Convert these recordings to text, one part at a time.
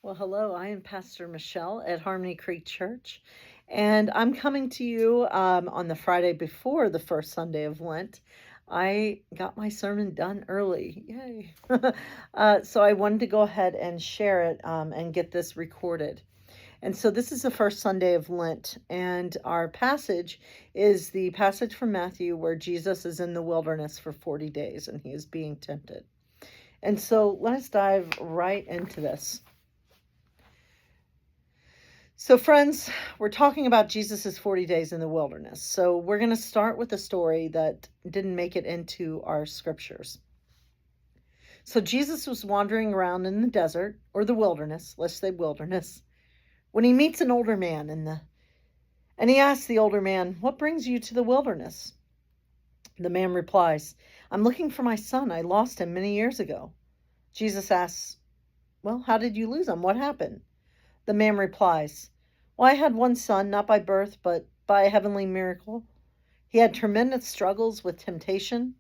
Well, hello, I am Pastor Michelle at Harmony Creek Church, and I'm coming to you on the Friday before the first Sunday of Lent. I got my sermon done early. Yay. So I wanted to go ahead and share it and get this recorded. And so this is the first Sunday of Lent, and our passage is the passage from Matthew where Jesus is in the wilderness for 40 days and he is being tempted. And so let's dive right into this. So, friends, we're talking about Jesus's 40 days in the wilderness. So, we're going to start with a story that didn't make it into our scriptures. So, Jesus was wandering around in the desert or the wilderness, let's say wilderness, when he meets an older man and he asks the older man, "What brings you to the wilderness?" The man replies, "I'm looking for my son. I lost him many years ago." Jesus asks, "Well, how did you lose him? What happened?" The man replies, "Well, I had one son, not by birth, but by a heavenly miracle. He had tremendous struggles with temptation.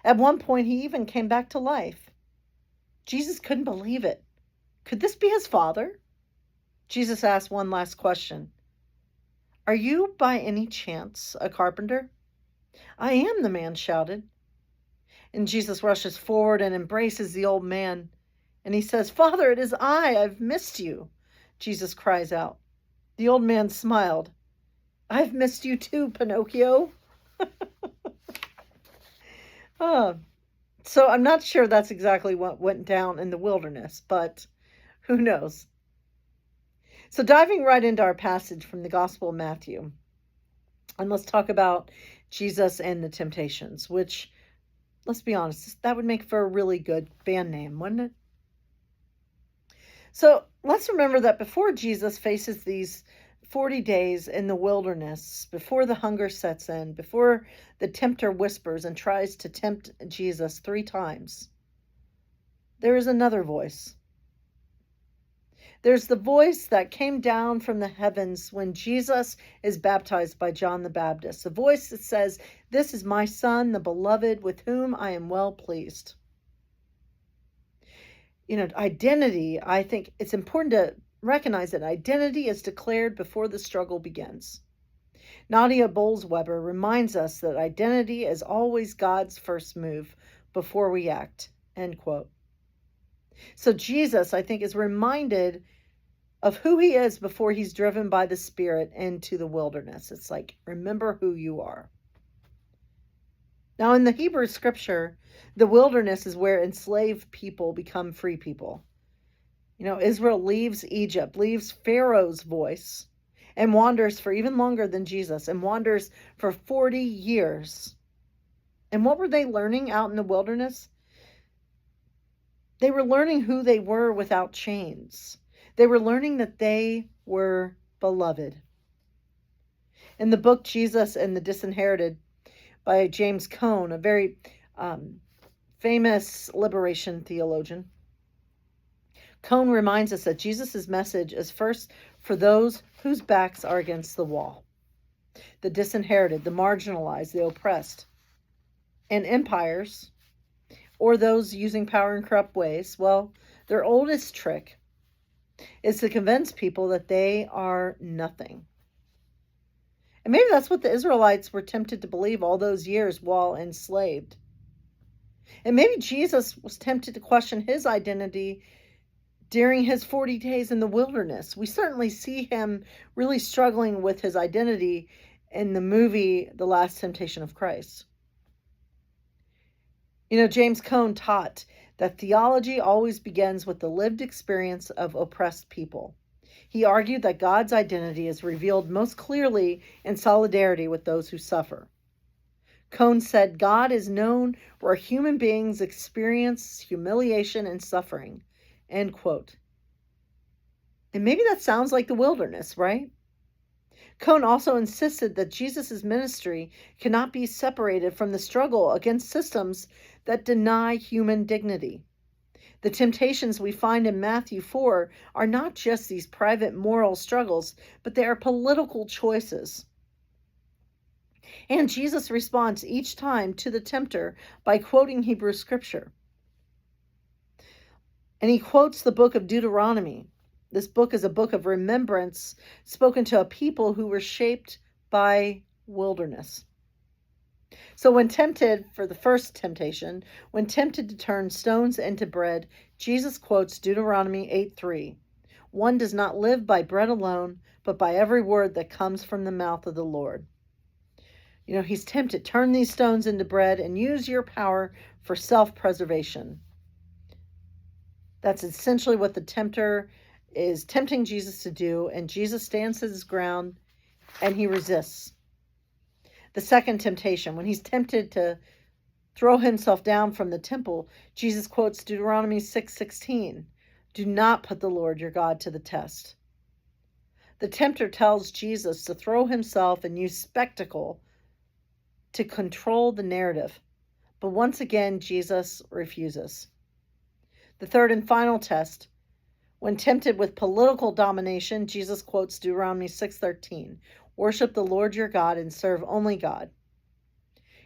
At one point, he even came back to life." Jesus couldn't believe it. Could this be his father? Jesus asked one last question. "Are you by any chance a carpenter?" "I am," the man shouted. And Jesus rushes forward and embraces the old man. And he says, "Father, it is I. I've missed you." Jesus cries out. The old man smiled. "I've missed you too, Pinocchio." Oh, so I'm not sure that's exactly what went down in the wilderness, but who knows? So diving right into our passage from the Gospel of Matthew, and let's talk about Jesus and the temptations, which, let's be honest, that would make for a really good band name, wouldn't it? So let's remember that before Jesus faces these 40 days in the wilderness, before the hunger sets in, before the tempter whispers and tries to tempt Jesus 3 times, there is another voice. There's the voice that came down from the heavens when Jesus is baptized by John the Baptist, the voice that says, "This is my son, the beloved, with whom I am well pleased." Identity, I think it's important to recognize that identity is declared before the struggle begins. Nadia Bolz-Weber reminds us that identity is always God's first move before we act, end quote. So Jesus, I think, is reminded of who he is before he's driven by the Spirit into the wilderness. It's like, remember who you are. Now, in the Hebrew scripture, the wilderness is where enslaved people become free people. Israel leaves Egypt, leaves Pharaoh's voice, and wanders for even longer than Jesus, and wanders for 40 years. And what were they learning out in the wilderness? They were learning who they were without chains. They were learning that they were beloved. In the book Jesus and the Disinherited by James Cone, a very famous liberation theologian, Cone reminds us that Jesus' message is first for those whose backs are against the wall, the disinherited, the marginalized, the oppressed, and empires, or those using power in corrupt ways. Well, their oldest trick is to convince people that they are nothing. And maybe that's what the Israelites were tempted to believe all those years while enslaved. And maybe Jesus was tempted to question his identity during his 40 days in the wilderness. We certainly see him really struggling with his identity in the movie The Last Temptation of Christ. James Cone taught that theology always begins with the lived experience of oppressed people. He argued that God's identity is revealed most clearly in solidarity with those who suffer. Cone said, "God is known where human beings experience humiliation and suffering," end quote. And maybe that sounds like the wilderness, right? Cone also insisted that Jesus' ministry cannot be separated from the struggle against systems that deny human dignity. The temptations we find in Matthew 4 are not just these private moral struggles, but they are political choices. And Jesus responds each time to the tempter by quoting Hebrew scripture. And he quotes the book of Deuteronomy, This book is a book of remembrance spoken to a people who were shaped by wilderness. So when tempted for the first temptation, when tempted to turn stones into bread, Jesus quotes Deuteronomy 8:3. One does not live by bread alone, but by every word that comes from the mouth of the Lord. He's tempted, turn these stones into bread and use your power for self-preservation. That's essentially what the tempter is tempting Jesus to do, and Jesus stands his ground and he resists. The second temptation, when he's tempted to throw himself down from the temple, Jesus quotes Deuteronomy 6:16. Do not put the Lord your God to the test. The tempter tells Jesus to throw himself and use spectacle to control the narrative. But once again, Jesus refuses. The third and final test, when tempted with political domination, Jesus quotes Deuteronomy 6:13. Worship the Lord your God and serve only God.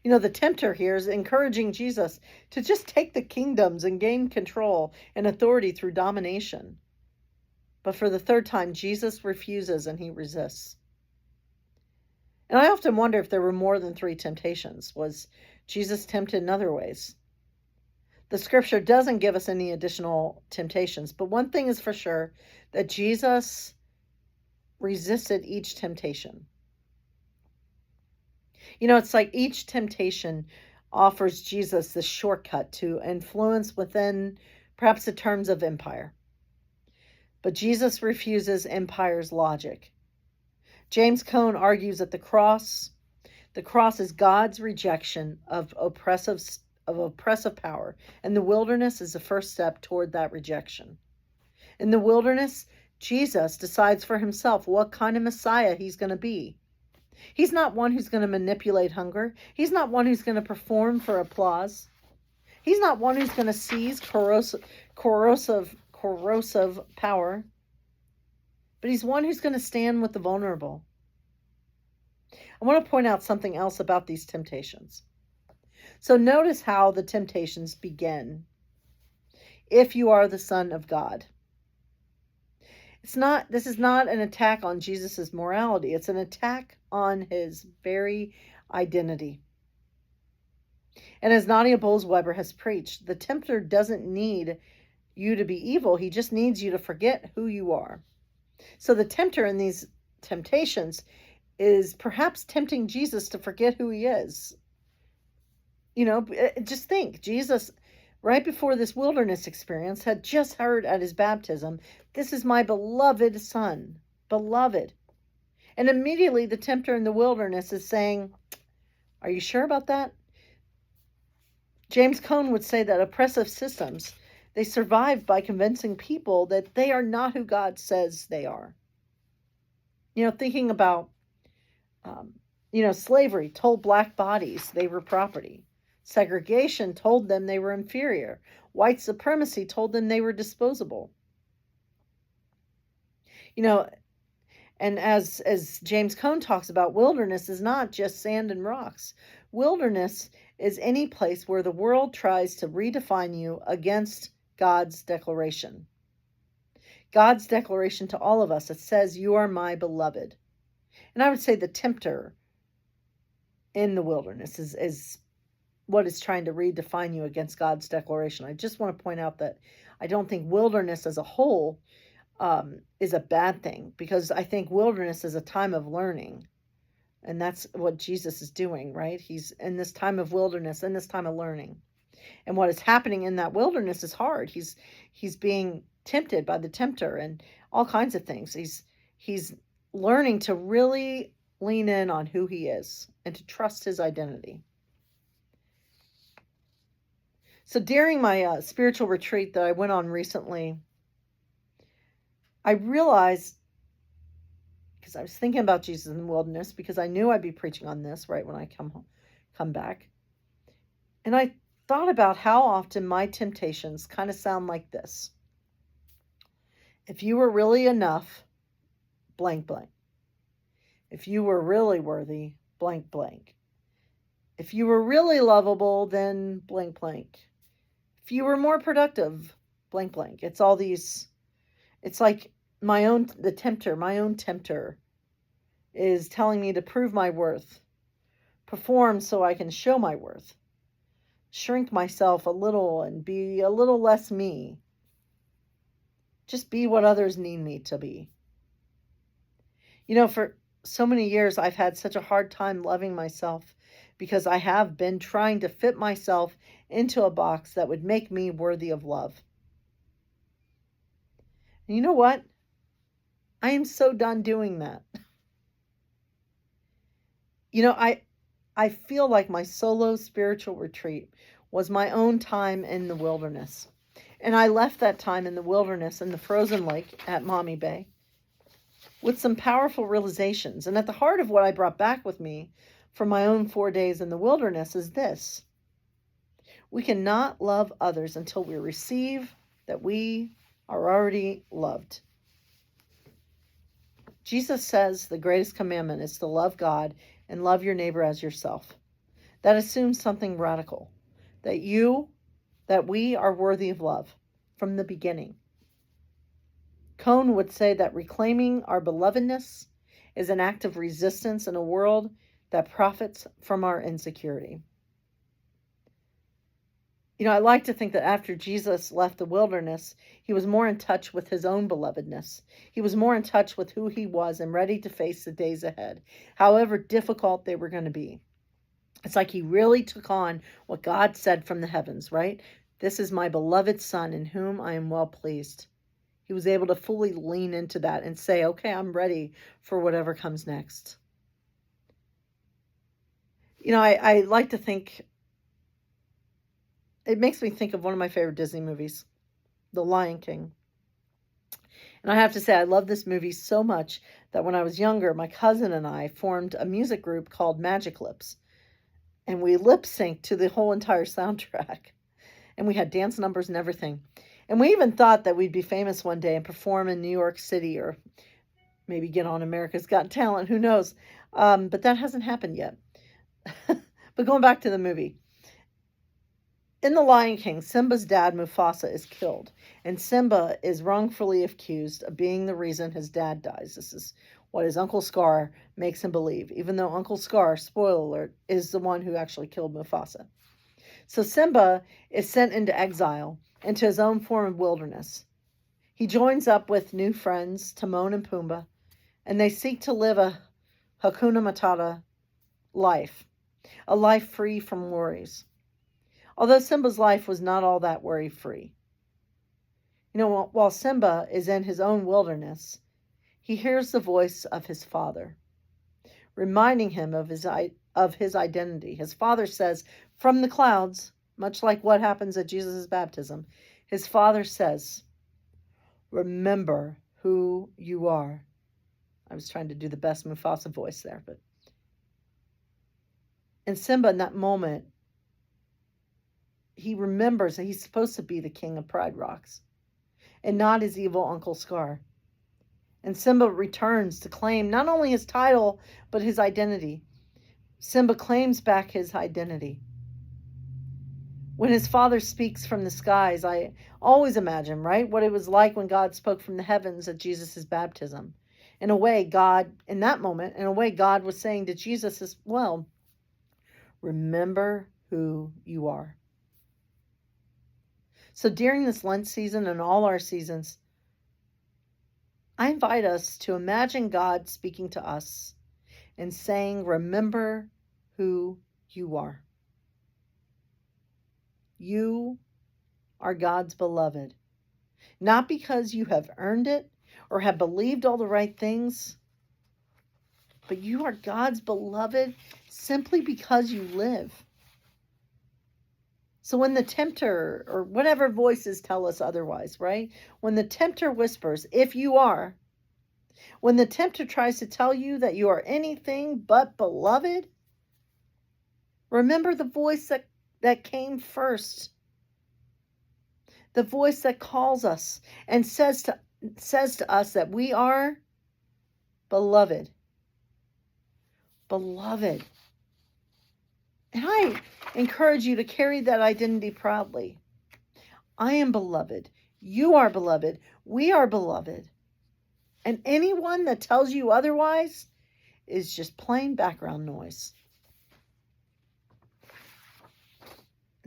The tempter here is encouraging Jesus to just take the kingdoms and gain control and authority through domination. But for the third time, Jesus refuses and he resists. And I often wonder if there were more than 3 temptations. Was Jesus tempted in other ways? The scripture doesn't give us any additional temptations, but one thing is for sure, that Jesus resisted each temptation. It's like each temptation offers Jesus the shortcut to influence within perhaps the terms of empire. But Jesus refuses empire's logic. James Cone argues that the cross is God's rejection of oppressive power, and the wilderness is the first step toward that rejection. In the wilderness, Jesus decides for himself what kind of Messiah he's going to be. He's not one who's going to manipulate hunger. He's not one who's going to perform for applause. He's not one who's going to seize corrosive power. But he's one who's going to stand with the vulnerable. I want to point out something else about these temptations. So notice how the temptations begin. If you are the Son of God. This is not an attack on Jesus' morality. It's an attack on his very identity. And as Nadia Bolz-Weber has preached, the tempter doesn't need you to be evil. He just needs you to forget who you are. So the tempter in these temptations is perhaps tempting Jesus to forget who he is. Just think, Jesus, right before this wilderness experience, had just heard at his baptism, this is my beloved son, beloved. And immediately the tempter in the wilderness is saying, are you sure about that? James Cone would say that oppressive systems, they survive by convincing people that they are not who God says they are. Thinking about, slavery told black bodies they were property. Segregation told them they were inferior. White supremacy told them they were disposable. And as James Cone talks about, wilderness is not just sand and rocks. Wilderness is any place where the world tries to redefine you against God's declaration. God's declaration to all of us, it says, you are my beloved. And I would say the tempter in the wilderness is what is trying to redefine you against God's declaration. I just want to point out that I don't think wilderness as a whole is a bad thing, because I think wilderness is a time of learning. And that's what Jesus is doing, right? He's in this time of wilderness, in this time of learning. And what is happening in that wilderness is hard. He's being tempted by the tempter and all kinds of things. He's learning to really lean in on who he is and to trust his identity. So during my spiritual retreat that I went on recently, I realized, because I was thinking about Jesus in the wilderness, because I knew I'd be preaching on this right when I come back. And I thought about how often my temptations kind of sound like this. If you were really enough, blank, blank. If you were really worthy, blank, blank. If you were really lovable, then blank, blank. If you were more productive, blank, blank. It's all these, it's like my own tempter is telling me to prove my worth, perform so I can show my worth, shrink myself a little and be a little less me. Just be what others need me to be. For so many years, I've had such a hard time loving myself because I have been trying to fit myself into a box that would make me worthy of love. And you know what? I am so done doing that. I feel like my solo spiritual retreat was my own time in the wilderness. And I left that time in the wilderness in the frozen lake at Mommy Bay with some powerful realizations. And at the heart of what I brought back with me from my own 4 days in the wilderness is this: we cannot love others until we receive that we are already loved. Jesus says the greatest commandment is to love God and love your neighbor as yourself. That assumes something radical, that we are worthy of love from the beginning. Cohn would say that reclaiming our belovedness is an act of resistance in a world that profits from our insecurity. I like to think that after Jesus left the wilderness, he was more in touch with his own belovedness. He was more in touch with who he was and ready to face the days ahead, however difficult they were going to be. It's like he really took on what God said from the heavens, right? This is my beloved Son in whom I am well pleased. He was able to fully lean into that and say, okay, I'm ready for whatever comes next. I like to think, it makes me think of one of my favorite Disney movies, The Lion King. And I have to say, I love this movie so much that when I was younger, my cousin and I formed a music group called Magic Lips. And we lip synced to the whole entire soundtrack. And we had dance numbers and everything. And we even thought that we'd be famous one day and perform in New York City or maybe get on America's Got Talent. Who knows? But that hasn't happened yet. But going back to the movie. In The Lion King, Simba's dad, Mufasa, is killed. And Simba is wrongfully accused of being the reason his dad dies. This is what his Uncle Scar makes him believe, even though Uncle Scar, spoiler alert, is the one who actually killed Mufasa. So Simba is sent into exile, into his own form of wilderness. He joins up with new friends, Timon and Pumbaa, and they seek to live a Hakuna Matata life, a life free from worries. Although Simba's life was not all that worry-free. While Simba is in his own wilderness, he hears the voice of his father, reminding him of his identity. His father says, from the clouds, much like what happens at Jesus' baptism, his father says, remember who you are. I was trying to do the best Mufasa voice there, but. And Simba, in that moment, he remembers that he's supposed to be the king of Pride Rocks and not his evil Uncle Scar. And Simba returns to claim not only his title, but his identity. Simba claims back his identity. When his father speaks from the skies, I always imagine, right, what it was like when God spoke from the heavens at Jesus' baptism. In a way, God was saying to Jesus as well, remember who you are. So during this Lent season and all our seasons, I invite us to imagine God speaking to us and saying, remember who you are. You are God's beloved, not because you have earned it or have believed all the right things, but you are God's beloved simply because you live. So when the tempter or whatever voices tell us otherwise, right? When the tempter whispers, if you are, when the tempter tries to tell you that you are anything but beloved, remember the voice that came first. The voice that calls us and says to us that we are beloved. Beloved. And I encourage you to carry that identity proudly. I am beloved. You are beloved. We are beloved. And anyone that tells you otherwise is just plain background noise.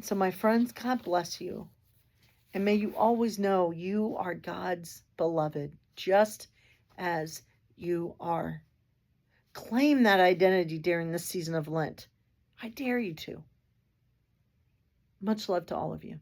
So, my friends, God bless you. And may you always know you are God's beloved, just as you are. Claim that identity during this season of Lent. I dare you to. Much love to all of you.